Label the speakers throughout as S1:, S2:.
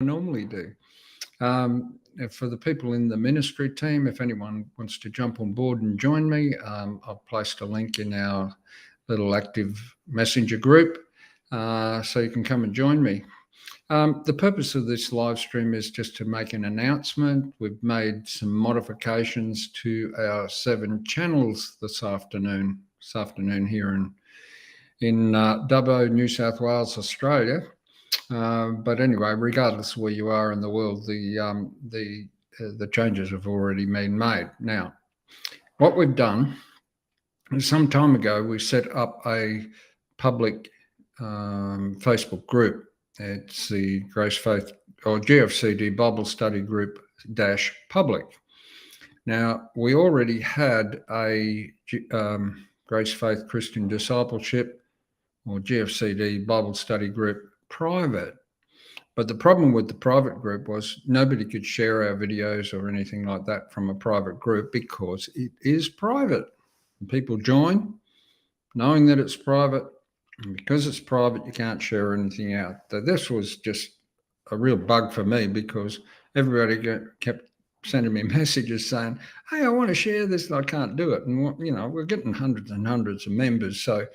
S1: normally do. For the people in the ministry team, if anyone wants to jump on board and join me, I've placed a link in our little active messenger group, so you can come and join me. The purpose of this live stream is just to make an announcement. We've made some modifications to our 7 channels this afternoon here in Dubbo, New South Wales, Australia. But anyway, regardless of where you are in the world, the changes have already been made. Now, what we've done is some time ago we set up a public Facebook group. It's the Grace Faith or GFCD Bible Study Group -public. Now, we already had a Grace Faith Christian Discipleship or GFCD Bible Study Group private. But the problem with the private group was nobody could share our videos or anything like that from a private group because it is private. And people join knowing that it's private. And because it's private, you can't share anything out. So this was just a real bug for me because everybody kept sending me messages saying, hey, I want to share this, and I can't do it. And, we're getting hundreds and hundreds of members. So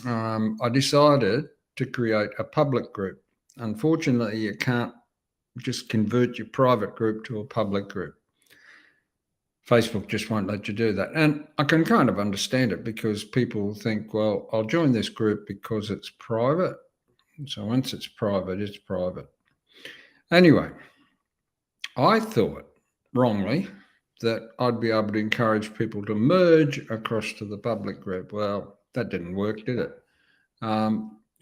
S1: I decided to create a public group. Unfortunately, you can't just convert your private group to a public group. Facebook just won't let you do that. And I can kind of understand it because people think, well, I'll join this group because it's private. So once it's private, it's private. Anyway, I thought wrongly that I'd be able to encourage people to merge across to the public group. Well, that didn't work, did it?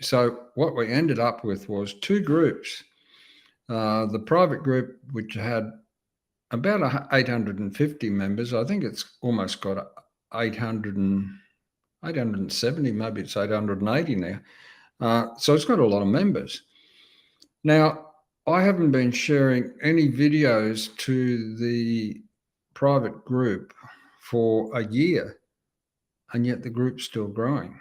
S1: So what we ended up with was 2 groups. The private group, which had about 850 members, I think it's almost got 870, maybe it's 880 now. So it's got a lot of members. Now, I haven't been sharing any videos to the private group for a year, and yet the group's still growing.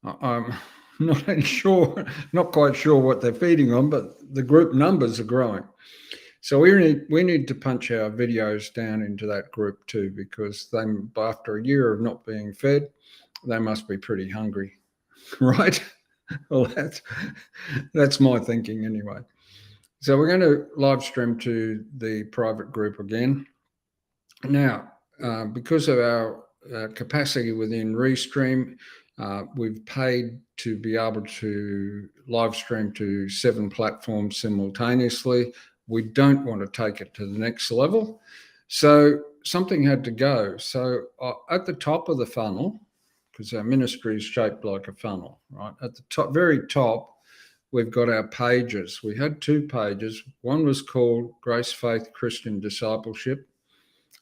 S1: I'm not quite sure what they're feeding on, but the group numbers are growing. So we need to punch our videos down into that group too, because after a year of not being fed, they must be pretty hungry, right? Well, that's my thinking anyway. So we're going to live stream to the private group again. Now, because of our capacity within Restream, we've paid to be able to live stream to 7 platforms simultaneously. We don't want to take it to the next level. So something had to go. So at the top of the funnel, because our ministry is shaped like a funnel, right? At the top, very top, we've got our pages. We had 2 pages. One was called Grace Faith Christian Discipleship,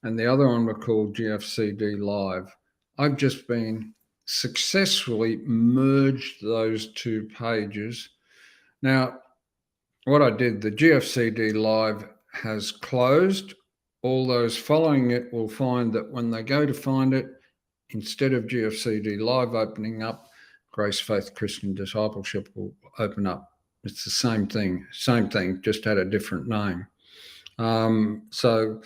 S1: and the other one was called GFCD Live. I've just been successfully merged those 2 pages. Now, what I did, the GFCD Live has closed. All those following it will find that when they go to find it, instead of GFCD Live opening up, Grace Faith Christian Discipleship will open up. It's the same thing, just had a different name. So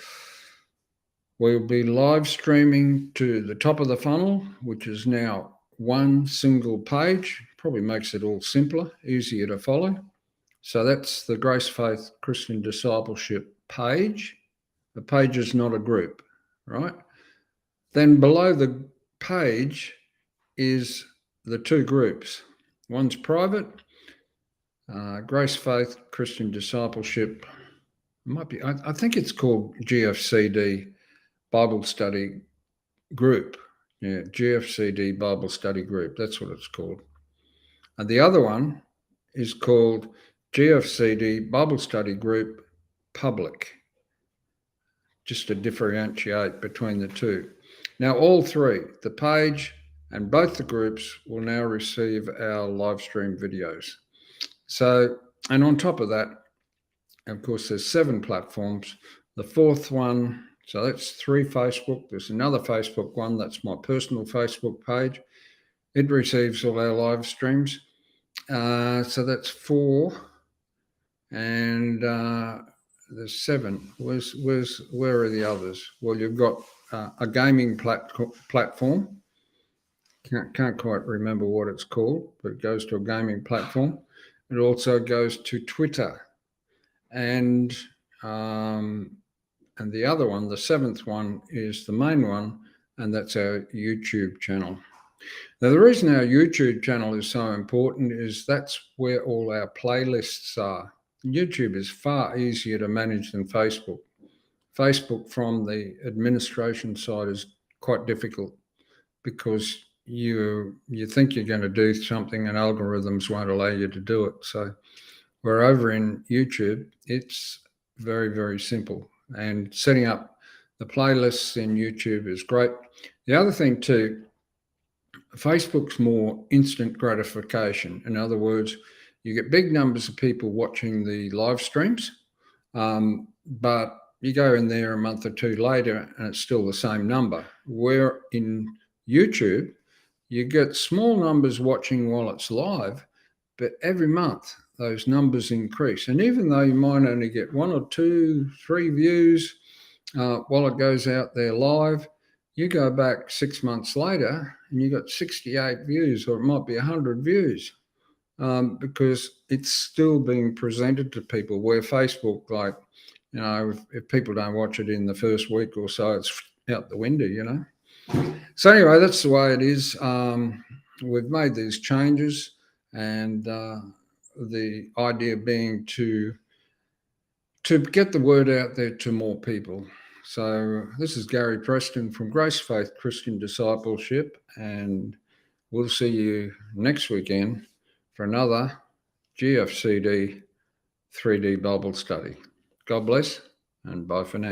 S1: we'll be live streaming to the top of the funnel, which is now one single page. Probably makes it all simpler, easier to follow. So that's the Grace Faith Christian Discipleship page. The page is not a group, right? Then below the page is the 2 groups. One's private, Grace Faith Christian Discipleship. I think it's called GFCD Bible Study Group. Yeah, GFCD Bible Study Group. That's what it's called. And the other one is called GFCD Bible Study Group Public, just to differentiate between the 2. Now, all 3, the page and both the groups, will now receive our live stream videos. So, and on top of that, of course, there's 7 platforms. The 4th one, so that's 3 Facebook. There's another Facebook one, that's my personal Facebook page. It receives all our live streams. So that's 4. and there's 7. Where are the others? Well, you've got a gaming platform. Can't quite remember what it's called, but it goes to a gaming platform. It also goes to Twitter, and the other one, the 7th one, is the main one, and that's our YouTube channel. Now, the reason our YouTube channel is so important is that's where all our playlists are. YouTube is far easier to manage than Facebook. Facebook, from the administration side, is quite difficult because you think you're going to do something and algorithms won't allow you to do it. So we're over in YouTube. It's very, very simple. And setting up the playlists in YouTube is great. The other thing too, Facebook's more instant gratification. In other words, you get big numbers of people watching the live streams, but you go in there a month or two later and it's still the same number. Where in YouTube, you get small numbers watching while it's live, but every month those numbers increase. And even though you might only get 1 or 2, 3 views while it goes out there live, you go back 6 months later and you got 68 views, or it might be 100 views, because it's still being presented to people. Where Facebook, like, if people don't watch it in the first week or so, it's out the window, So anyway, that's the way it is. We've made these changes, and the idea being to get the word out there to more people. So this is Gary Preston from Grace Faith Christian Discipleship, and we'll see you next weekend for another GFCD 3D Bible study. God bless, and bye for now.